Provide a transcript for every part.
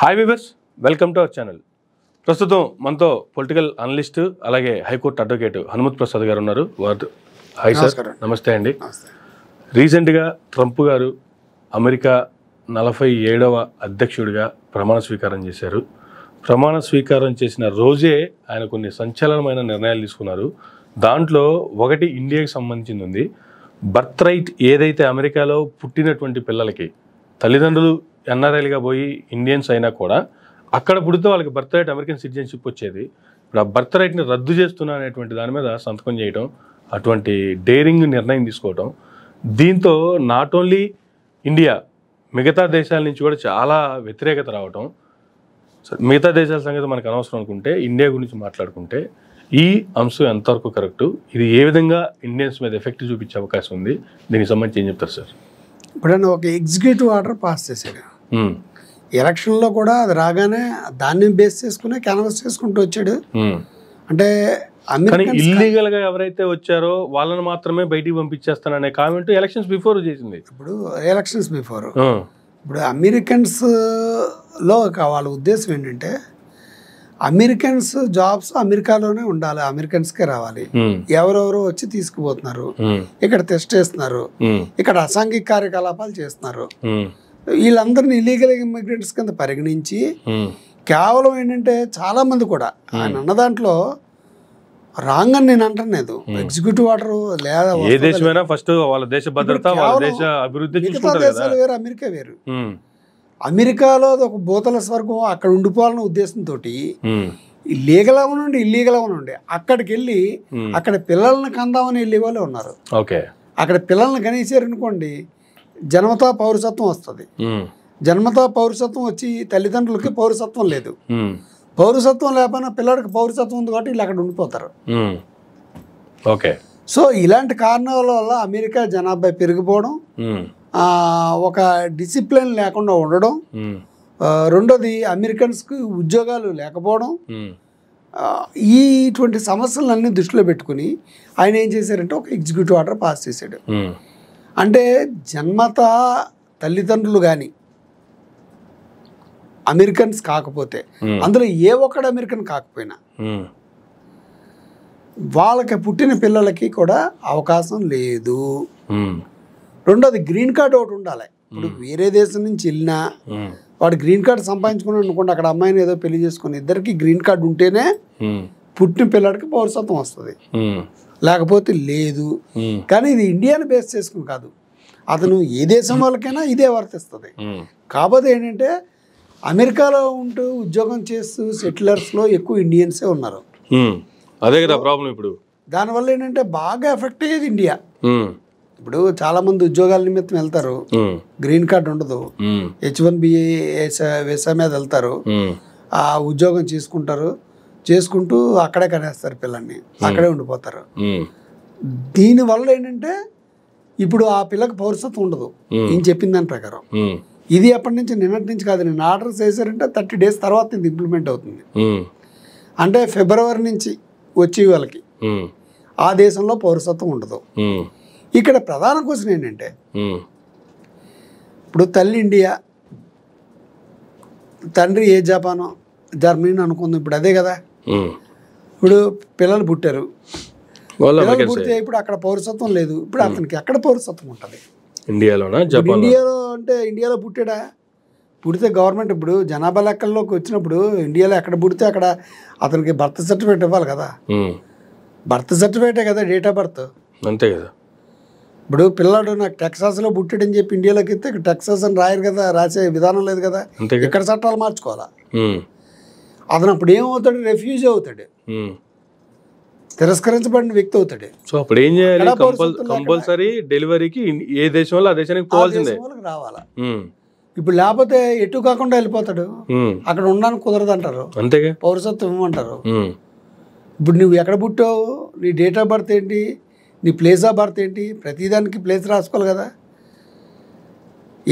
Hi weavers, welcome to our channel. ప్రస్తుతం మనతో political analyst అలాగే హైకోర్టు అడ్వకేట్ హనుమత్ ప్రసాద్ గారు ఉన్నారు. వారు హాయ్ సార్, నమస్తే అండి. రీసెంట్గా ట్రంప్ గారు అమెరికా 47వ అధ్యక్షుడిగా ప్రమాణ స్వీకారం చేశారు. ప్రమాణ స్వీకారం చేసిన రోజే ఆయన కొన్ని సంచలనమైన నిర్ణయాలు తీసుకున్నారు. దాంట్లో ఒకటి ఇండియాకి సంబంధించింది ఉంది. బర్త్ రైట్ ఏదైతే అమెరికాలో పుట్టినటువంటి పిల్లలకి తల్లిదండ్రులు ఎన్ఆర్ఐలుగా పోయి ఇండియన్స్ అయినా కూడా అక్కడ పుడితే వాళ్ళకి బర్త్ రైట్ అమెరికన్ సిటిజన్షిప్ వచ్చేది. ఇప్పుడు ఆ బర్త్ రైట్ని రద్దు చేస్తున్నా అనేటువంటి దాని మీద సంతకం చేయడం, అటువంటి డేరింగ్ నిర్ణయం తీసుకోవడం, దీంతో నాట్ ఓన్లీ ఇండియా మిగతా దేశాల నుంచి కూడా చాలా వ్యతిరేకత రావటం. మిగతా దేశాల సంగతి మనకు అనవసరం అనుకుంటే ఇండియా గురించి మాట్లాడుకుంటే ఈ అంశం ఎంతవరకు కరెక్టు, ఇది ఏ విధంగా ఇండియన్స్ మీద ఎఫెక్ట్ చూపించే అవకాశం ఉంది, దీనికి సంబంధించి ఏం చెప్తారు సార్? ఇప్పుడన్నా ఒక ఎగ్జిక్యూటివ్ ఆర్డర్ పాస్ చేశాడు. ఎలక్షన్లో కూడా అది రాగానే దాన్ని బేస్ చేసుకుని క్యాన్వాస్ చేసుకుంటూ వచ్చాడు. అంటే ఇల్లీగల్ గా ఎవరైతే వచ్చారో వాళ్ళని మాత్రమే బయటికి పంపించేస్తాననే కామెంట్ ఎలక్షన్స్ బిఫోర్ చేసింది. ఇప్పుడు ఎలక్షన్స్ బిఫోర్ ఇప్పుడు అమెరికన్స్ లో వాళ్ళ ఉద్దేశం ఏంటంటే అమెరికన్స్ జాబ్స్ అమెరికాలోనే ఉండాలి, అమెరికన్స్కే రావాలి. ఎవరెవరో వచ్చి తీసుకుపోతున్నారు, ఇక్కడ టెస్ట్ చేస్తున్నారు, ఇక్కడ అసాంఘిక కార్యకలాపాలు చేస్తున్నారు. వీళ్ళందరినీ ఇల్లీగల్ ఇమిగ్రెంట్స్ కింద పరిగణించి కేవలం ఏంటంటే చాలా మంది కూడా ఆయన అన్న దాంట్లో రాంగ్ అని నేను అంటలేదు. ఎగ్జిక్యూటివ్ ఆర్డర్ లేదా ఏ దేశమైనా ఫస్ట్ వాళ్ళ దేశ భద్రత, వాళ్ళ దేశ అభివృద్ధి, మిగతా దేశాలు వేరు, అమెరికా వేరు. అమెరికాలో ఒక భూతల స్వర్గం, అక్కడ ఉండిపోవాలన్న ఉద్దేశంతో లీగల్ అవనండి ఇల్లీగల్ అవనండి అక్కడికి వెళ్ళి అక్కడ పిల్లల్ని కందామని వెళ్ళే వాళ్ళే ఉన్నారు. అక్కడ పిల్లల్ని కనీసారనుకోండి జన్మతా పౌరసత్వం వస్తుంది. జన్మతా పౌరసత్వం వచ్చి తల్లిదండ్రులకి పౌరసత్వం లేదు. పౌరసత్వం లేకపోయినా పిల్లడికి పౌరసత్వం ఉంది కాబట్టి వీళ్ళు అక్కడ ఉండిపోతారు. సో ఇలాంటి కారణాల వల్ల అమెరికా జనాభా పెరిగిపోవడం, ఒక డిసిప్లిన్ లేకుండా ఉండడం, రెండోది అమెరికన్స్కి ఉద్యోగాలు లేకపోవడం, ఇటువంటి సమస్యలన్నీ దృష్టిలో పెట్టుకుని ఆయన ఏం చేశారంటే ఒక ఎగ్జిక్యూటివ్ ఆర్డర్ పాస్ చేశాడు. అంటే జన్మతా తల్లిదండ్రులు కానీ అమెరికన్స్ కాకపోతే, అందులో ఏ ఒక్కడు అమెరికన్ కాకపోయినా వాళ్ళకి పుట్టిన పిల్లలకి కూడా అవకాశం లేదు. రెండోది గ్రీన్ కార్డ్ ఒకటి ఉండాలి. ఇప్పుడు వేరే దేశం నుంచి వెళ్ళినా వాడు గ్రీన్ కార్డు సంపాదించుకున్నాడు అనుకోండి, అక్కడ అమ్మాయిని ఏదో పెళ్లి చేసుకుని ఇద్దరికి గ్రీన్ కార్డు ఉంటేనే పుట్టిన పిల్లడికి పౌరసత్వం వస్తుంది, లేకపోతే లేదు. కానీ ఇది ఇండియాని బేస్ చేసుకుని కాదు, అతను ఏ దేశం వాళ్ళకైనా ఇదే వర్తిస్తుంది. కాకపోతే ఏంటంటే అమెరికాలో ఉంటూ ఉద్యోగం చేస్తూ సెటిలర్స్లో ఎక్కువ ఇండియన్సే ఉన్నారు. అదే కదా ప్రాబ్లం. ఇప్పుడు దానివల్ల ఏంటంటే బాగా ఎఫెక్ట్ అయ్యేది ఇండియా. ఇప్పుడు చాలా మంది ఉద్యోగాల నిమిత్తం వెళ్తారు, గ్రీన్ కార్డ్ ఉండదు, H1B వీసా మీద వెళ్తారు, ఆ ఉద్యోగం చేసుకుంటూ అక్కడే కనేస్తారు పిల్లల్ని, అక్కడే ఉండిపోతారు. దీనివల్ల ఏంటంటే ఇప్పుడు ఆ పిల్లకి పౌరసత్వం ఉండదు ఈయన చెప్పిన దాని ప్రకారం. ఇది ఎప్పటి నుంచి నిన్నటి నుంచి కాదు, నేను ఆర్డర్ చేశారంటే 30 days తర్వాత ఇది ఇంప్లిమెంట్ అవుతుంది. అంటే ఫిబ్రవరి నుంచి వచ్చే వాళ్ళకి ఆ దేశంలో పౌరసత్వం ఉండదు. ఇక్కడ ప్రధాన క్వశ్చన్ ఏంటంటే ఇప్పుడు తల్లి ఇండియా, తండ్రి ఏ జపానో జర్మనీ అనుకుందాం, ఇప్పుడు అదే కదా. ఇప్పుడు పిల్లలు పుట్టారు, పుడితే ఇప్పుడు అక్కడ పౌరసత్వం లేదు, ఇప్పుడు అతనికి ఎక్కడ పౌరసత్వం ఉంటుంది? ఇండియాలో అంటే ఇండియాలో పుట్టాడా? పుడితే గవర్నమెంట్ ఇప్పుడు జనాభా లెక్కల్లోకి వచ్చినప్పుడు ఇండియాలో ఎక్కడ పుడితే అక్కడ అతనికి బర్త్ సర్టిఫికేట్ ఇవ్వాలి కదా. బర్త్ సర్టిఫికేటే కదా డేట్ ఆఫ్ బర్త్, అంతే కదా. ఇప్పుడు పిల్లాడు నాకు టెక్సాస్లో పుట్టాడని చెప్పి ఇండియాలోకి ఇస్తే ఇక్కడ టెక్సాస్ అని రాయరు కదా, రాసే విధానం లేదు కదా, ఇక్కడ చట్టాలు మార్చుకోవాలా. అతను అప్పుడు ఏమవుతాడు? రెఫ్యూజీ అవుతాడు, తిరస్కరించబడిన వ్యక్తి అవుతాడు. సో అప్పుడు ఏం చేయాలి? కంపల్సరీ డెలివరీకి ఏ దేశంలో ఆ దేశానికి పోవాల్సిందే, రావాలా. ఇప్పుడు లేకపోతే ఎటు కాకుండా వెళ్ళిపోతాడు, అక్కడ ఉండడానికి కుదరదు అంటారు, అంతేగా పౌరసత్వం ఇవ్వమంటారు. ఇప్పుడు నువ్వు ఎక్కడ పుట్టావు, నీ డేట్ ఆఫ్ బర్త్ ఏంటి, నీ ప్లేస్ ఆఫ్ బర్త్ ఏంటి, ప్రతిదానికి ప్లేస్ రాసుకోవాలి కదా.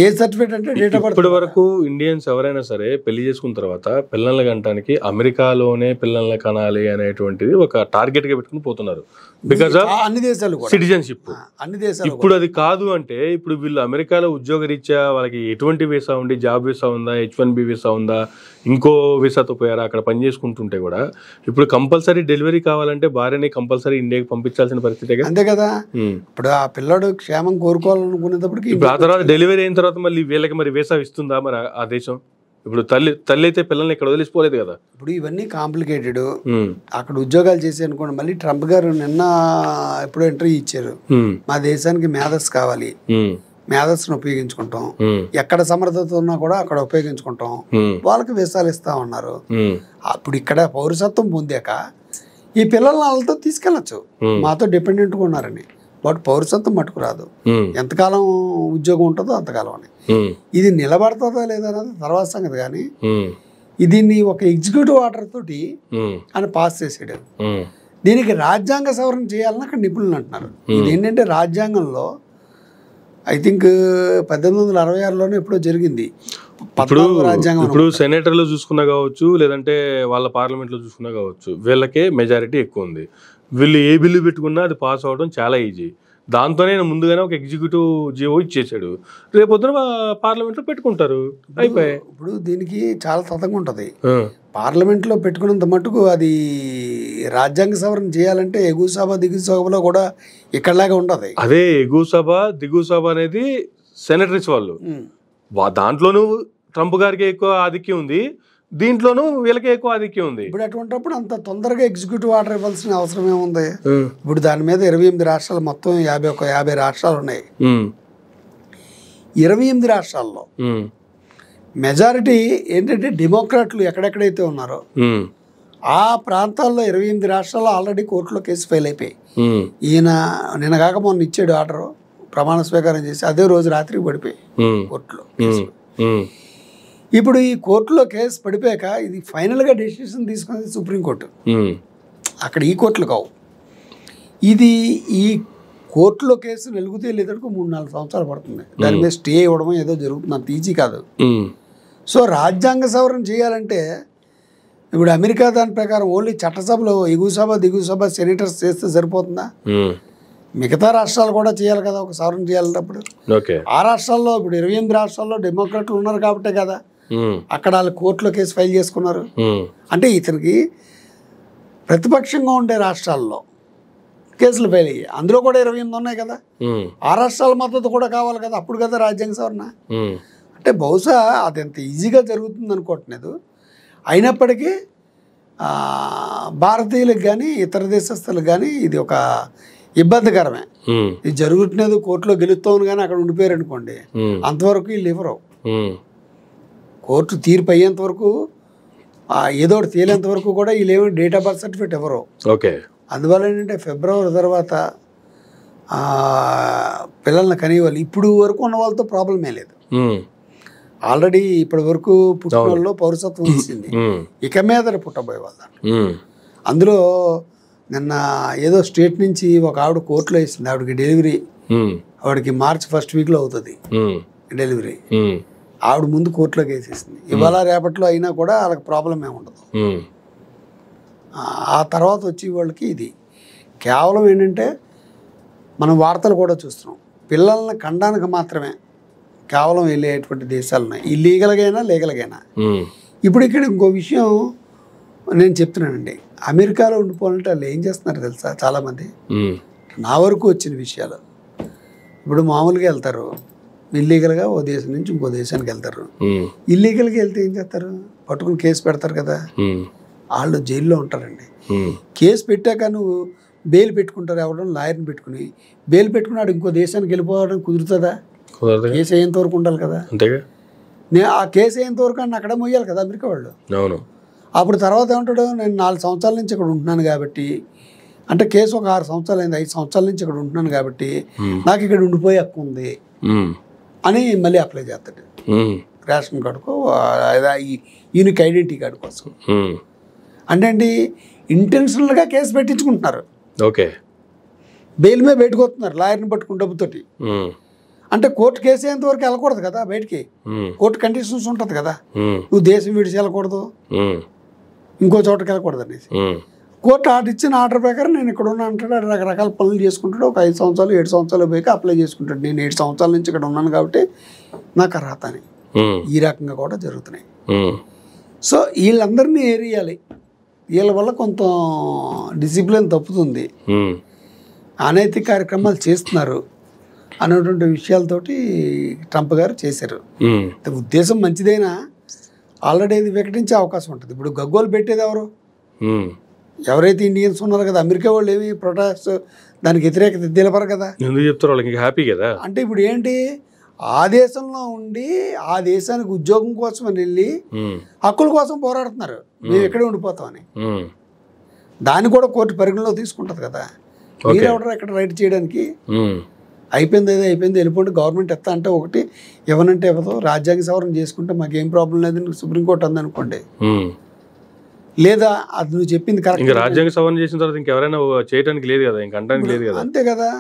ఏ సర్టిఫికేట్ అంటే డేట్ ఆఫ్ బర్త్. ఇప్పటి వరకు ఇండియన్స్ ఎవరైనా సరే పెళ్లి చేసుకున్న తర్వాత పిల్లల్ని కనటానికి అమెరికాలోనే పిల్లల్ని కనాలి అనేటువంటిది ఒక టార్గెట్ గా పెట్టుకుని పోతున్నారు. బికాస్ ఆఫ్ అన్ని దేశాలు సిటిజన్షిప్. అన్ని దేశాలు ఇప్పుడు అది కాదు అంటే ఇప్పుడు వీళ్ళు అమెరికాలో ఉద్యోగ రీత్యా వాళ్ళకి ఎటువంటి వీసా ఉంది, జాబ్ వీసా ఉందా, H1B వీసా ఉందా, ఇంకో వీసాతో పోయారా, అక్కడ పని చేసుకుంటుంటే కూడా ఇప్పుడు కంపల్సరీ డెలివరీ కావాలంటే భార్యని కంపల్సరీ ఇండియాకి పంపించాల్సిన పరిస్థితి. అంతే కదా. ఇప్పుడు ఆ పిల్లడు క్షేమం కోరుకోవాలనుకునేటప్పటికి ఇప్పుడు ఆ తర్వాత డెలివరీ అయిన తర్వాత మళ్ళీ వీళ్ళకి మరి వీసా ఇస్తుందా మరి ఆ దేశం? ఇప్పుడు తల్లి అయితే పిల్లల్ని ఇక్కడ వదిలిసిపోలేదు కదా. ఇప్పుడు ఇవన్నీ కాంప్లికేటెడ్. అక్కడ ఉద్యోగాలు చేసి అనుకోండి, మళ్ళీ ట్రంప్ గారు నిన్న ఎప్పుడో ఇంటర్వ్యూ ఇచ్చారు, మా దేశానికి మేధస్ కావాలి, మేధస్సును ఉపయోగించుకుంటాం, ఎక్కడ సమర్థత ఉన్నా కూడా అక్కడ ఉపయోగించుకుంటాం, వాళ్ళకి వీసాలు ఇస్తా ఉన్నారు. అప్పుడు ఇక్కడ పౌరసత్వం పొందాక ఈ పిల్లల్ని వాళ్ళతో తీసుకెళ్ళచ్చు, మాతో డిపెండెంట్గా ఉన్నారని. బట్ పౌరసత్వం మటుకు రాదు. ఎంతకాలం ఉద్యోగం ఉంటుందో అంతకాలం అని. ఇది నిలబడుతుందా లేదా అన్నది తర్వాత సంగతి. కానీ దీన్ని ఒక ఎగ్జిక్యూటివ్ ఆర్డర్ తోటి ఆయన పాస్ చేసాడు. దీనికి రాజ్యాంగ సవరణ చేయాలని అక్కడ నిపుణులు అంటున్నారు. ఇది ఏంటంటే రాజ్యాంగంలో ఐ థింక్ 1866లోనే ఎప్పుడో జరిగింది. ఇప్పుడు సెనేటర్లు చూసుకున్నా కావచ్చు, లేదంటే వాళ్ళ పార్లమెంట్లో చూసుకున్నా కావచ్చు, వీళ్ళకే మెజారిటీ ఎక్కువ ఉంది. వీళ్ళు ఏ బిల్లు పెట్టుకున్నా అది పాస్ అవడం చాలా ఈజీ. దాంతోనే ముందుగానే ఒక ఎగ్జిక్యూటివ్ జీవో ఇచ్చేసాడు, రేపొద్దున పార్లమెంట్లో పెట్టుకుంటారు, అయిపోయాయి. ఇప్పుడు దీనికి చాలా తతంగా ఉంటుంది. పార్లమెంట్లో పెట్టుకున్నంత మటుకు అది రాజ్యాంగ సవరణ చేయాలంటే ఎగువ సభ దిగువ సభలో కూడా ఇక్కడలాగా ఉండదు. అదే ఎగువ సభ దిగువ సభ అనేది సెనేటరీస్ వాళ్ళు, దాంట్లోనూ ట్రంప్ గారికి ఎక్కువ ఆధిక్యం ఉంది, దీంట్లోనూ వీళ్ళకి ఎక్కువ ఆధిక్యం ఉంది. ఇప్పుడు అటువంటిప్పుడు అంత తొందరగా ఎగ్జిక్యూటివ్ ఆర్డర్ ఇవ్వాల్సిన అవసరం ఏముంది? ఇప్పుడు దాని మీద 28 రాష్ట్రాలు, మొత్తం 50 రాష్ట్రాలు ఉన్నాయి. 28 రాష్ట్రాల్లో మెజారిటీ ఏంటంటే డెమోక్రాట్లు ఎక్కడెక్కడైతే ఉన్నారో ఆ ప్రాంతాల్లో 28 రాష్ట్రాల్లో ఆల్రెడీ కోర్టులో కేసు ఫైల్ అయిపోయి, ఈయన నిన్న కాక మొన్న ఇచ్చాడు ఆర్డర్, ప్రమాణ స్వీకారం చేసి అదే రోజు రాత్రికి పడిపోయి కోర్టులో. ఇప్పుడు ఈ కోర్టులో కేసు పడిపోయాక ఇది ఫైనల్గా డెసిషన్ తీసుకున్నది సుప్రీంకోర్టు, అక్కడ ఈ కోర్టులు కావు. ఇది ఈ కోర్టులో కేసు వెలుగుతే లేదనుకో 3-4 సంవత్సరాలు పడుతుంది. దాని మీద స్టే ఇవ్వడం ఏదో జరుగుతుంది, అంత ఈజీ కాదు. సో రాజ్యాంగ సవరణ చేయాలంటే ఇప్పుడు అమెరికా దాని ప్రకారం ఓన్లీ చట్టసభలో ఎగువ సభ దిగువ సభ సెనేటర్స్ చేస్తే సరిపోతుందా? మిగతా రాష్ట్రాలు కూడా చేయాలి కదా ఒక సవరణ చేయాలన్నప్పుడు. ఆ రాష్ట్రాల్లో ఇప్పుడు 28 రాష్ట్రాల్లో డెమోక్రాట్లు ఉన్నారు కాబట్టే కదా అక్కడ వాళ్ళు కోర్టులో కేసు ఫైల్ చేసుకున్నారు. అంటే ఇతనికి ప్రతిపక్షంగా ఉండే రాష్ట్రాల్లో కేసులు ఫైల్ అయ్యాయి, అందులో కూడా 28 ఉన్నాయి కదా. ఆ రాష్ట్రాల మద్దతు కూడా కావాలి కదా, అప్పుడు కదా రాజ్యాంగ సవరణ. అంటే బహుశా అది ఎంత ఈజీగా జరుగుతుంది అనుకోవట్లేదు. అయినప్పటికీ భారతీయులకు కానీ ఇతర దేశస్తులకు కానీ ఇది ఒక ఇబ్బందికరమే. ఇది జరుగుతున్నది కోర్టులో గెలుస్తామని కానీ అక్కడ ఉండిపోయారు అనుకోండి, అంతవరకు వీళ్ళు ఇవ్వరు. కోర్టు తీర్పు అయ్యేంత వరకు ఏదో ఒకటి తేలేంత వరకు కూడా వీళ్ళు ఏమి డేట్ ఆఫ్ బర్త్ సర్టిఫికేట్ ఇవ్వరు. అందువల్ల ఏంటంటే ఫిబ్రవరి తర్వాత పిల్లల్ని కనేవాళ్ళు. ఇప్పుడు వరకు ఉన్న వాళ్ళతో ప్రాబ్లమే లేదు. ఆల్రెడీ ఇప్పటి వరకు పుట్టిన వాళ్ళు పౌరసత్వం ఇచ్చింది, ఇక మీద పుట్టబోయే వాళ్ళు. అందులో నిన్న ఏదో స్టేట్ నుంచి ఒక ఆవిడ కోర్టులో ఇస్తుంది, ఆవిడకి డెలివరీ, ఆవిడకి మార్చి 1st వీక్లో అవుతుంది డెలివరీ. ఆవిడ ముందు కోర్టులోకి వేసేసింది. ఇవాళ రేపట్లో అయినా కూడా వాళ్ళకి ప్రాబ్లం ఏమి ఉండదు. ఆ తర్వాత వచ్చి వాళ్ళకి ఇది కేవలం ఏంటంటే మనం వార్తలు కూడా చూస్తున్నాం, పిల్లల్ని కనడానికి మాత్రమే కేవలం వెళ్ళేటువంటి దేశాలు ఉన్నాయి, ఇల్లీగల్గైనా లీగల్గైనా. ఇప్పుడు ఇక్కడ ఇంకో విషయం నేను చెప్తున్నానండి, అమెరికాలో ఉండిపోవాలంటే వాళ్ళు ఏం చేస్తున్నారు తెలుసా చాలామంది. నా వరకు వచ్చిన విషయాలు, ఇప్పుడు మామూలుగా వెళ్తారు ఇల్లీగల్గా, ఓ దేశం నుంచి ఇంకో దేశానికి వెళ్తారు. ఇల్లీగల్గా వెళ్తే ఏం చేస్తారు, పట్టుకుని కేసు పెడతారు కదా, వాళ్ళు జైల్లో ఉంటారండి. కేసు పెట్టాక నువ్వు బెయిల్ పెట్టుకుంటారు, ఎవడం లాయర్ని పెట్టుకుని బెయిల్ పెట్టుకున్నాడు ఇంకో దేశానికి వెళ్ళిపోవడం కుదురుతుందా? కేసు అయ్యేంత వరకు ఉండాలి కదా. ఆ కేసు అయ్యేంత వరకు అన్న అక్కడే మొయ్యాలి కదా అమెరికా వాళ్ళు. అప్పుడు తర్వాత ఏమంటాడు, నేను 4 సంవత్సరాల నుంచి ఇక్కడ ఉంటున్నాను కాబట్టి, అంటే కేసు ఒక 6 సంవత్సరాలు అయింది, 5 సంవత్సరాల నుంచి ఇక్కడ ఉంటున్నాను కాబట్టి నాకు ఇక్కడ ఉండిపోయే హక్కు ఉంది అని మళ్ళీ అప్లై చేస్తాడు రేషన్ కార్డుకో యూనిక్ ఐడెంటిటీ కార్డు కోసం. అంటే అండి ఇంటెన్షనల్గా కేసు పెట్టించుకుంటున్నారు, బెయిల్ మీద పెట్టుకొస్తున్నారు లాయర్ని పట్టుకుని డబ్బుతోటి. అంటే కోర్టు కేసు అయ్యేంత వరకు వెళ్ళకూడదు కదా బయటికి. కోర్టు కండిషన్స్ ఉంటుంది కదా, నువ్వు దేశం విడిచి వెళ్ళకూడదు, ఇంకో చోటకి వెళ్ళకూడదు అనేసి. కోర్టు ఇచ్చిన ఆర్డర్ ప్రకారం నేను ఇక్కడ ఉన్నా అంటాడు, రకరకాల పనులు చేసుకుంటాడు. ఒక 5 సంవత్సరాలు 7 సంవత్సరాలు పోయి అప్లై చేసుకుంటాడు. నేను 7 సంవత్సరాల నుంచి ఇక్కడ ఉన్నాను కాబట్టి నాకు అర్హత అని. ఈ రకంగా కూడా జరుగుతున్నాయి. సో వీళ్ళందరినీ ఏరియాలి, వీళ్ళ వల్ల కొంత డిసిప్లిన్ తప్పుతుంది, అనైతిక కార్యక్రమాలు చేస్తున్నారు అనేటువంటి విషయాలతోటి ట్రంప్ గారు చేశారు. ఉద్దేశం మంచిదైనా ఆల్రెడీ ఇది వికటించే అవకాశం ఉంటుంది. ఇప్పుడు గగ్గోలు పెట్టేది ఎవరు? ఎవరైతే ఇండియన్స్ ఉన్నారు కదా, అమెరికా వాళ్ళు ఏమి ప్రొటెస్ట్ దానికి వ్యతిరేకత తెలపరు కదా, ఎందుకు చెప్తారు వాళ్ళకి హ్యాపీ కదా. అంటే ఇప్పుడు ఏంటి, ఆ దేశంలో ఉండి ఆ దేశానికి ఉద్యోగం కోసం అని వెళ్ళి హక్కుల కోసం పోరాడుతున్నారు, మేము ఎక్కడే ఉండిపోతామని. దాన్ని కూడా కోర్టు పరిగణలో తీసుకుంటుంది కదా. మీరు ఎవరు ఎక్కడ రైట్ చేయడానికి? అయిపోయింది ఏదో అయిపోయింది, వెళ్ళిపోండి, గవర్నమెంట్ ఎత్తా అంటే ఒకటి, ఇవ్వనంటే ఇవ్వదు, రాజ్యాంగ సవరణ చేసుకుంటే మాకేం ప్రాబ్లం లేదు సుప్రీంకోర్టు అందనుకోండి. లేదా అది నువ్వు చెప్పింది కరెక్ట్, రాజ్యాంగ సవరణ చేసిన తర్వాత ఇంకెవరైనా చేయడానికి లేదు కదా, ఇంకంటానికి లేదు కదా. అంతే కదా.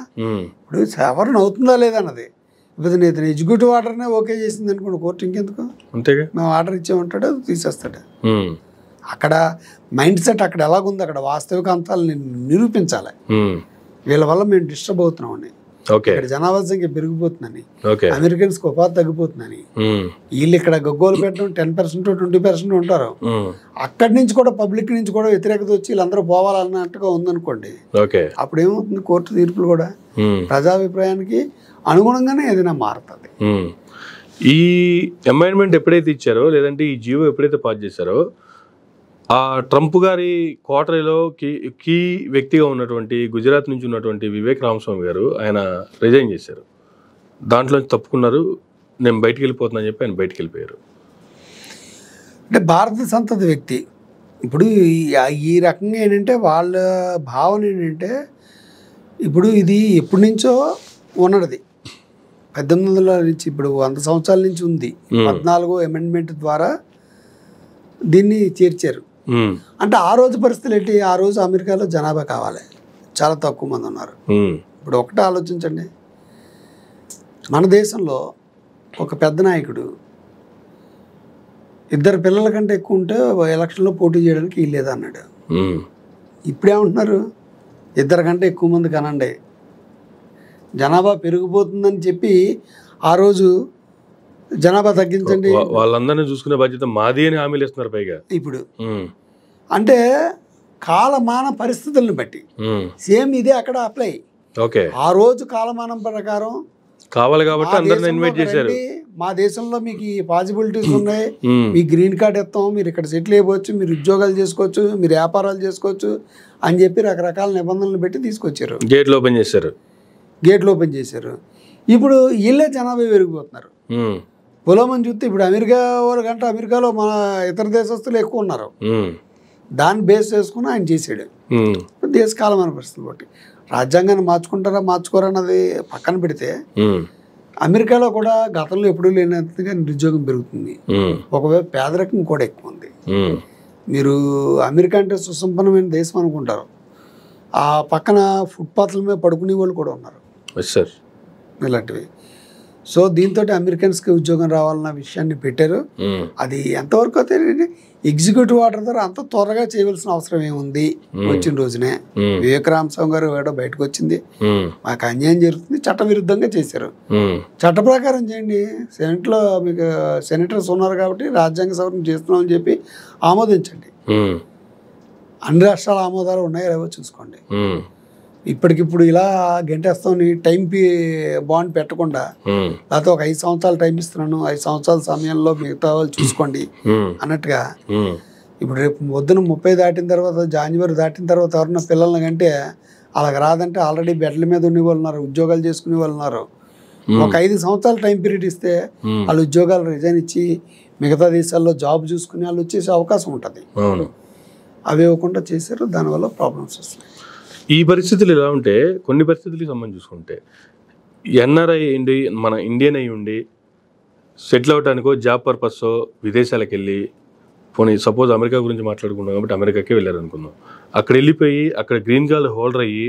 ఇప్పుడు సవరణ అవుతుందా లేదా అన్నది. ఇప్పుడు నేను ఎగ్జిక్యూటివ్ ఆర్డర్నే ఓకే చేసింది అనుకోండి కోర్టు, ఇంకెందుకు, అంతేగా, మేము ఆర్డర్ ఇచ్చామంటాడు తీసేస్తాడు. అక్కడ మైండ్ సెట్ అక్కడ ఎలాగుంది, అక్కడ వాస్తవిక అంశాలను నిరూపించాలి. వీళ్ళ వల్ల మేము డిస్టర్బ్ అవుతున్నామని, ఇక్కడ జనాభా సంఖ్య పెరిగిపోతుందని, అమెరికన్స్ ఉపాధి తగ్గిపోతుందని, వీళ్ళు ఇక్కడ గగ్గోలు పెట్టడం 10% 20% ఉంటారు. అక్కడి నుంచి కూడా పబ్లిక్ నుంచి కూడా వ్యతిరేకత వచ్చి వీళ్ళందరూ పోవాలన్నట్టుగా ఉందనుకోండి, అప్పుడు ఏమవుతుంది, కోర్టు తీర్పులు కూడా ప్రజాభిప్రాయానికి అనుగుణంగానే ఏదైనా మారుతుంది. ఈ అమెండ్మెంట్ ఎప్పుడైతే ఇచ్చారో, లేదంటే ఈ జీవో ఎప్పుడైతే పాస్ చేశారో, ఆ ట్రంప్ గారి కోటరీలో కీ వ్యక్తిగా ఉన్నటువంటి గుజరాత్ నుంచి ఉన్నటువంటి వివేక్ రామస్వామి గారు ఆయన రిజైన్ చేశారు. దాంట్లో తప్పుకున్నారు, నేను బయటికి వెళ్ళిపోతున్నాను చెప్పి ఆయన బయటికి వెళ్ళిపోయారు. అంటే భారత సంతతి వ్యక్తి. ఇప్పుడు ఈ రకంగా ఏంటంటే వాళ్ళ భావన ఏంటంటే, ఇప్పుడు ఇది ఎప్పటి నుంచో ఉన్నది, 1800 నుంచి ఇప్పుడు 100 సంవత్సరాల నుంచి ఉంది. 14వ అమెండ్మెంట్ ద్వారా దీన్ని చేర్చారు. అంటే ఆ రోజు పరిస్థితులు ఏంటి, ఆ రోజు అమెరికాలో జనాభా కావాలి, చాలా తక్కువ మంది ఉన్నారు. ఇప్పుడు ఒకటే ఆలోచించండి, మన దేశంలో ఒక పెద్ద నాయకుడు 2 పిల్లల కంటే ఎక్కువ ఉంటే ఎలక్షన్లో పోటీ చేయడానికి వీల్లేదు అన్నాడు. ఇప్పుడేమంటున్నారు, 2 కంటే ఎక్కువ మంది కనండి, జనాభా పెరిగిపోతుందని చెప్పి ఆ రోజు జనాభా తగ్గించండి, వాళ్ళందరినీ చూసుకునే బాధ్యత మాది అని హామీలు ఇస్తున్నారు పైగా. ఇప్పుడు అంటే కాలమాన పరిస్థితులను బట్టి సేమ్ ఇదే అక్కడ అప్లై. ఆ రోజు కాలమానం ప్రకారం కావాలి కాబట్టి అందరిని ఇన్వైట్ చేశారు. మా దేశంలో మీకు ఈ పాసిబిలిటీస్ ఉన్నాయి, మీ గ్రీన్ కార్డ్ ఇస్తాం, మీరు ఇక్కడ సెటిల్ అయిపోవచ్చు, మీరు ఉద్యోగాలు చేసుకోవచ్చు, మీరు వ్యాపారాలు చేసుకోవచ్చు అని చెప్పి రకరకాల నిబంధనలు పెట్టి తీసుకొచ్చారు. గేట్లు ఓపెన్ చేశారు. ఇప్పుడు వీళ్ళే జనాభా పెరిగిపోతున్నారు. పొలమని చూస్తే ఇప్పుడు అమెరికా వాళ్ళు కంటే అమెరికాలో మన ఇతర దేశస్తులు ఎక్కువ ఉన్నారు. దాన్ని బేస్ చేసుకుని ఆయన చేసాడు. దేశకాలమైన పరిస్థితులు బట్టి రాజ్యాంగాన్ని మార్చుకోరా అన్నది పక్కన పెడితే, అమెరికాలో కూడా గతంలో ఎప్పుడూ లేనంతగా నిరుద్యోగం పెరుగుతుంది. ఒకవైపు పేదరికం కూడా ఎక్కువ ఉంది. మీరు అమెరికా అంటే సుసంపన్నమైన దేశం అనుకుంటారు, ఆ పక్కన ఫుట్పాత్ల మీద పడుకునే వాళ్ళు కూడా ఉన్నారు ఇలాంటివి. సో దీంతో అమెరికన్స్కి ఉద్యోగం రావాలన్న విషయాన్ని పెట్టారు. అది ఎంతవరకు అయితే ఎగ్జిక్యూటివ్ ఆర్డర్ ద్వారా అంత త్వరగా చేయవలసిన అవసరం ఏముంది, వచ్చిన రోజునే వివేక్ రామస్వామి గారు ఏడో బయటకు వచ్చింది, మాకు అన్యాయం జరుగుతుంది, చట్టవిరుద్ధంగా చేశారు, చట్ట ప్రకారం చేయండి, సెనెట్లో మీకు సెనేటర్స్ ఉన్నారు కాబట్టి రాజ్యాంగ సవరణ చేస్తున్నామని చెప్పి ఆమోదించండి. అన్ని రాష్ట్రాల ఆమోదాలు ఉన్నాయో లేవో చూసుకోండి. ఇప్పటికిప్పుడు ఇలా గంటేస్తాం టైం బాండ్ పెట్టకుండా, లేకపోతే ఒక 5 సంవత్సరాలు టైం ఇస్తున్నాను, 5 సంవత్సరాల సమయంలో మిగతా వాళ్ళు చూసుకోండి అన్నట్టుగా. ఇప్పుడు రేపు పొద్దున 30 దాటిన తర్వాత, జనవరి దాటిన తర్వాత ఎవరన్నా పిల్లల్ని కంటే అలాగ రాదంటే ఆల్రెడీ బెడ్ల మీద ఉండే వాళ్ళు ఉన్నారు, ఉద్యోగాలు చేసుకునే వాళ్ళు ఉన్నారు. ఒక 5 సంవత్సరాల టైం పీరియడ్ ఇస్తే వాళ్ళు ఉద్యోగాలు రిజైన్ ఇచ్చి మిగతా దేశాల్లో జాబ్ చూసుకునే వాళ్ళు వచ్చేసే అవకాశం ఉంటుంది. అవి ఇవ్వకుండా చేశారు, దానివల్ల ప్రాబ్లమ్స్ వస్తాయి. ఈ పరిస్థితులు ఎలా ఉంటే, కొన్ని పరిస్థితులకి సంబంధించి చూసుకుంటే, ఎన్ఆర్ఐ మన ఇండియన్ అయి ఉండి సెటిల్ అవటానికో జాబ్ పర్పస్తో విదేశాలకు వెళ్ళి, పోనీ సపోజ్ అమెరికా గురించి మాట్లాడుకున్నాం కాబట్టి అమెరికాకే వెళ్ళారు అనుకుందాం, అక్కడ వెళ్ళిపోయి అక్కడ గ్రీన్ కార్డ్ హోల్డర్ అయ్యి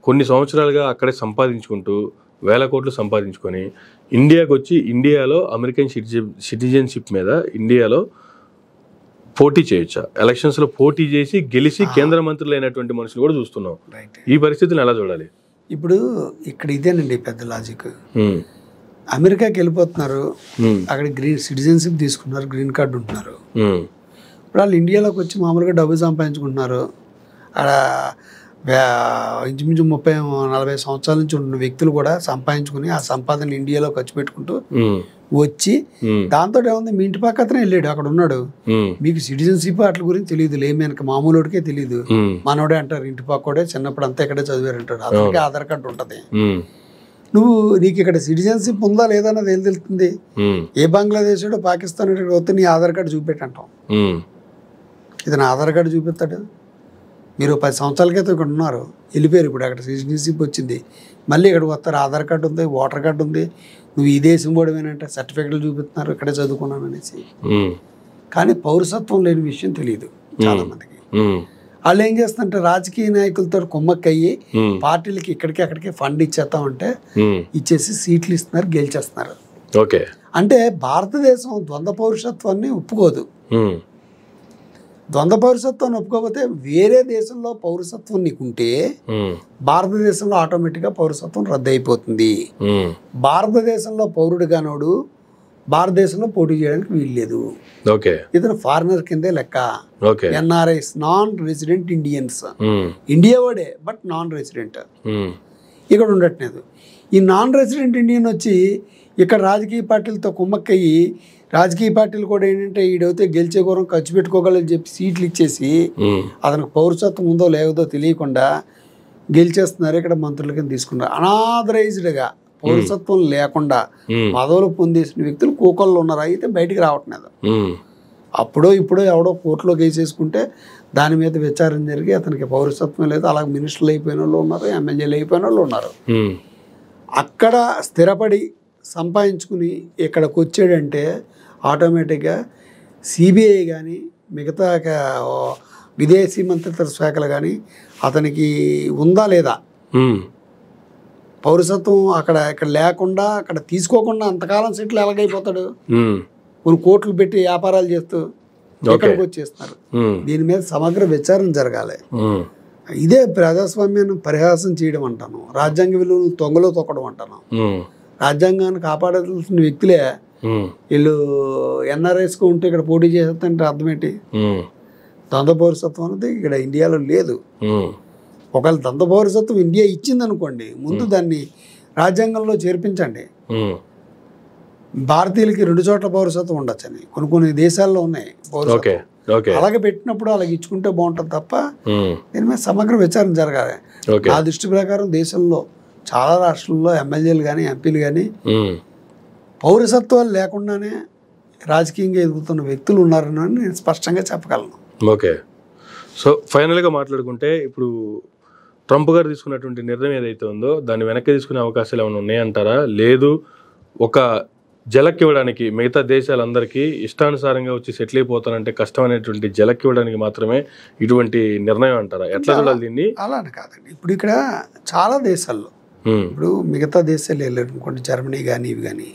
కొన్ని సంవత్సరాలుగా అక్కడే సంపాదించుకుంటూ వేల కోట్లు సంపాదించుకొని ఇండియాకి వచ్చి ఇండియాలో అమెరికన్ సిటిజన్షిప్ మీద ఇండియాలో పోటీ చేయొచ్చా? ఎలక్షన్స్లో పోటీ చేసి గెలిచి కేంద్ర మంత్రులు అయినటువంటి మనుషులు కూడా చూస్తున్నాం. ఈ పరిస్థితిని ఎలా చూడాలి? ఇప్పుడు ఇక్కడ ఇదేనండి పెద్ద లాజిక్. అమెరికాకి వెళ్ళిపోతున్నారు, అక్కడ గ్రీన్ సిటిజన్షిప్ తీసుకున్నారు, గ్రీన్ కార్డు ఉంటున్నారు. ఇప్పుడు వాళ్ళు ఇండియాలోకి వచ్చి మామూలుగా డబ్బు సంపాదించుకుంటున్నారు. అక్కడ ఇంచుమించు 30-40 సంవత్సరాల నుంచి ఉన్న వ్యక్తులు కూడా సంపాదించుకుని ఆ సంపాదన ఇండియాలో ఖర్చు పెట్టుకుంటూ వచ్చి దాంతో ఏముంది, మీ ఇంటి పక్కనే వెళ్ళాడు, అక్కడ ఉన్నాడు, మీకు సిటిజన్షిప్ వాటి గురించి తెలియదు, లేమేనక మామూలుడికే తెలియదు, మనోడే అంటారు, ఇంటి పక్కోడే చిన్నప్పుడు అంతా ఇక్కడే చదివారంటారు, అతనికి ఆధార్ కార్డు ఉంటుంది. నీకు ఇక్కడ సిటిజన్షిప్ ఉందా లేదా అన్నది ఏం తెలుస్తుంది? ఏ బంగ్లాదేశ్ పాకిస్తాన్ వస్తే నీ ఆధార్ కార్డు చూపెట్టంటాం. ఇది నా ఆధార్ కార్డు చూపిస్తాడు. మీరు 10 సంవత్సరాల క్రితం ఇక్కడ ఉన్నారు, వెళ్ళిపోయారు, ఇప్పుడు అక్కడ సిటిజన్షిప్ వచ్చింది, మళ్ళీ ఇక్కడికి వస్తారు, ఆధార్ కార్డు ఉంది, ఓటర్ కార్డు ఉంది, నువ్వు ఈ దేశం పోవడమేనంటే సర్టిఫికెట్లు చూపిస్తున్నారు, ఇక్కడే చదువుకున్నాను అనేసి. కానీ పౌరసత్వం లేని విషయం తెలియదు చాలా మందికి. వాళ్ళు ఏం చేస్తారంటే రాజకీయ నాయకులతో కుమ్మక్కయ్యి పార్టీలకి ఇక్కడికి అక్కడికి ఫండ్ ఇచ్చేస్తామంటే ఇచ్చేసి సీట్లు ఇస్తున్నారు, గెలిచేస్తున్నారు. అంటే భారతదేశం ద్వంద్వ పౌరసత్వాన్ని ఒప్పుకోదు. ద్వంద్వ పౌరసత్వాన్ని ఒప్పుకోకపోతే వేరే దేశంలో పౌరసత్వం నీకుంటే భారతదేశంలో ఆటోమేటిక్గా పౌరసత్వం రద్దు అయిపోతుంది. భారతదేశంలో పౌరుడు కానోడు భారతదేశంలో పోటీ చేయడానికి వీల్లేదు. ఇతను ఫారినర్ కిందే లెక్క. NRIs, non resident Indians, India వాడే బట్ నాన్ రెసిడెంట్, ఇక్కడ ఉండట్లేదు. ఈ నాన్ రెసిడెంట్ ఇండియన్ వచ్చి ఇక్కడ రాజకీయ పార్టీలతో కుమ్మక్కయ్యి రాజకీయ పార్టీలు కూడా ఏంటంటే ఈడైతే గెలిచే ఘోరం ఖర్చు పెట్టుకోగలని చెప్పి సీట్లు ఇచ్చేసి అతనికి పౌరసత్వం ఉందో లేదో తెలియకుండా గెలిచేస్తున్నారు. ఇక్కడ మంత్రుల కింద తీసుకున్నారు. అనాథరైజ్డ్గా పౌరసత్వం లేకుండా పదవులు పొందేసిన వ్యక్తులు కోకొల్లో ఉన్నారు, అయితే బయటికి రావట్లేదు. అప్పుడో ఇప్పుడో ఎవడో కోర్టులో కేసేసుకుంటే దాని మీద విచారణ జరిగి అతనికి పౌరసత్వం లేదు. అలాగే మినిస్టర్లు అయిపోయిన వాళ్ళు ఉన్నారు, ఎమ్మెల్యేలు అయిపోయిన వాళ్ళు ఉన్నారు. అక్కడ స్థిరపడి సంపాదించుకుని ఇక్కడికి వచ్చాడంటే ఆటోమేటిక్గా సిబిఐ కానీ మిగతా విదేశీ మంత్రిత్వ శాఖలు కానీ అతనికి ఉందా లేదా పౌరసత్వం ఇక్కడ లేకుండా అక్కడ తీసుకోకుండా అంతకాలం సెటిల్ ఎలాగైపోతాడు? కొన్ని కోట్లు పెట్టి వ్యాపారాలు చేస్తూ ఇక్కడికి వచ్చేస్తున్నారు. దీని మీద సమగ్ర విచారణ జరగాలి. ఇదే ప్రజాస్వామ్యాన్ని పరిహాసం చేయడం అంటాను, రాజ్యాంగ విలువలు తొంగలో తొక్కడం అంటాను. రాజ్యాంగాన్ని కాపాడాల్సిన వ్యక్తులే వీళ్ళు ఎన్ఆర్ఐస్గా ఉంటే ఇక్కడ పోటీ చేసేస్తుంటే అర్థం ఏంటి? ద్వంద్వ పౌరసత్వం అనేది ఇక్కడ ఇండియాలో లేదు. ఒకవేళ ద్వంద్వ పౌరసత్వం ఇండియా ఇచ్చింది అనుకోండి, ముందు దాన్ని రాజ్యాంగంలో చేర్పించండి. భారతీయులకి 2 చోట్ల పౌరసత్వం ఉండొచ్చని కొన్ని దేశాల్లో ఉన్నాయి పౌరసత్వం. అలాగే పెట్టినప్పుడు అలాగే ఇచ్చుకుంటే బాగుంటుంది తప్ప దీని మీద సమగ్ర విచారణ జరగాలి. నా దృష్టి ప్రకారం దేశంలో చాలా రాష్ట్రాల్లో ఎమ్మెల్యేలు కానీ ఎంపీలు కానీ పౌరసత్వాలు లేకుండానే రాజకీయంగా ఎదుగుతున్న వ్యక్తులు ఉన్నారని నేను స్పష్టంగా చెప్పగలను. ఓకే. సో ఫైనల్గా మాట్లాడుకుంటే ఇప్పుడు ట్రంప్ గారు తీసుకున్నటువంటి నిర్ణయం ఏదైతే ఉందో దాన్ని వెనక్కి తీసుకునే అవకాశాలు ఏమైనా ఉన్నాయంటారా? లేదు ఒక జలక్ ఇవ్వడానికి మిగతా దేశాలందరికీ ఇష్టానుసారంగా వచ్చి సెటిల్ అయిపోతానంటే కష్టం అనేటువంటి జలక్ ఇవ్వడానికి మాత్రమే ఇటువంటి నిర్ణయం అంటారా? ఎట్లా చూడాలి దీన్ని? అలా అని కాదండి. ఇప్పుడు ఇక్కడ చాలా దేశాల్లో ఇప్పుడు మిగతా దేశాలు వెళ్ళారు అనుకోండి, జర్మనీ కానీ ఇవి కానీ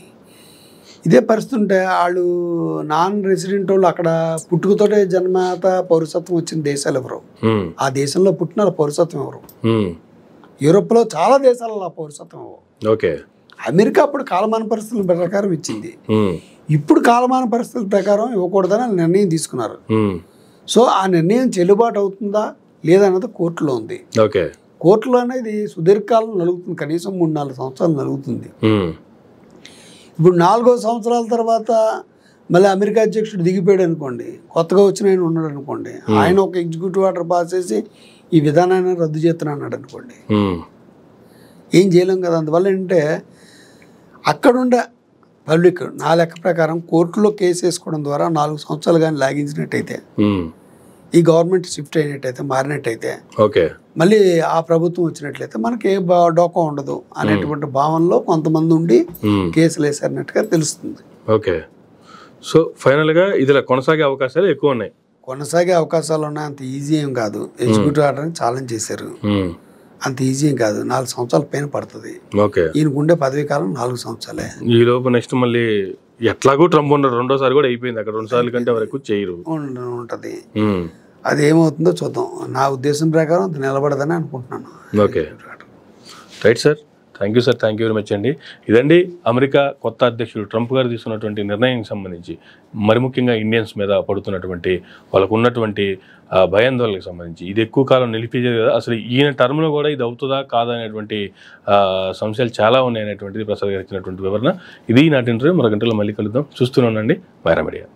ఇదే పరిస్థితి ఉంటే వాళ్ళు నాన్ రెసిడెంట్ వాళ్ళు అక్కడ పుట్టుకతోటే జన్మత పౌరసత్వం వచ్చిన దేశాలు ఎవరు? ఆ దేశంలో పుట్టిన పౌరసత్వం ఎవరు? యూరోప్లో చాలా దేశాలలో ఆ పౌరసత్వం ఎవరు? అమెరికా అప్పుడు కాలమాన పరిస్థితుల ప్రకారం ఇచ్చింది, ఇప్పుడు కాలమాన పరిస్థితుల ప్రకారం ఇవ్వకూడదని నిర్ణయం తీసుకున్నారు. సో ఆ నిర్ణయం చెల్లుబాటు అవుతుందా లేదా అన్నది కోర్టులో ఉంది. కోర్టులో అనేది సుదీర్ఘకాలం నలుగుతుంది, కనీసం 3-4 సంవత్సరాలు నలుగుతుంది. ఇప్పుడు 4వ సంవత్సరాల తర్వాత మళ్ళీ అమెరికా అధ్యక్షుడు దిగిపోయాడు అనుకోండి, కొత్తగా వచ్చిన ఆయన ఉన్నాడు అనుకోండి, ఆయన ఒక ఎగ్జిక్యూటివ్ ఆర్డర్ పాస్ చేసి ఈ విధానాన్ని రద్దు చేస్తున్నా అన్నాడు అనుకోండి, ఏం చేయలేం కదా. అందువల్ల ఏంటంటే అక్కడుండే పబ్లిక్ నా లెక్క ప్రకారం కోర్టులో కేసు వేసుకోవడం ద్వారా 4 సంవత్సరాలు కానీ లాగించినట్టయితే, ఈ గవర్నమెంట్ షిఫ్ట్ అయినట్టయితే, మారినట్టయితే, మళ్ళీ ఆ ప్రభుత్వం వచ్చినట్లయితే మనకి ఏ డోకా ఉండదు అనేటువంటి భావనలో కొంతమంది ఉండి కేసులు వేసారన్నట్టుగా తెలుస్తుంది. ఓకే. సో ఫైనల్గా ఇది కొనసాగే అవకాశాలు ఎక్కువ ఉన్నాయి. కొనసాగే అవకాశాలు ఉన్నాయి, అంత ఈజీ ఏం కాదు. ఎగ్జిక్యూటివ్ ఆర్డర్ని ఛాలెంజ్ చేశారు, అంత ఈజీ ఏం కాదు, 4 సంవత్సరాల పైన పడుతుంది. ఓకే. ఈయనకుండే పదవీ కాలం 4 సంవత్సరాలే. ఈ లోపు నెక్స్ట్ మళ్ళీ ఎట్లాగో ట్రంప్ ఉన్నాడు, రెండోసారి కూడా అయిపోయింది, అక్కడ 2 సార్లు కంటే వరకు చేయరు ఉంటుంది. అది ఏమవుతుందో చూద్దాం. నా ఉద్దేశం ప్రకారం అది నిలబడదని అనుకుంటున్నాను. Okay, right sir. Thank you sir, thank you very much అండి. ఇదండి అమెరికా కొత్త అధ్యక్షుడు ట్రంప్ గారు తీసుకున్నటువంటి నిర్ణయానికి సంబంధించి, మరి ముఖ్యంగా ఇండియన్స్ మీద పడుతున్నటువంటి వాళ్ళకు ఉన్నటువంటి భయాందోళనకు సంబంధించి. ఇది ఎక్కువ కాలం నిలిపేది కదా, అసలు ఈయన టర్మ్లో కూడా ఇది అవుతుందా కాదా అనేటువంటి సంశయాలు చాలా ఉన్నాయి అనేటువంటిది ప్రసాద్ గారు ఇచ్చినటువంటి వివరణ. ఇది నాటి ఇంటర్వ్యూ. మరో గంటలో మళ్ళీ కలుద్దాం. చూస్తూనే ఉండండి వైరా మీడియా.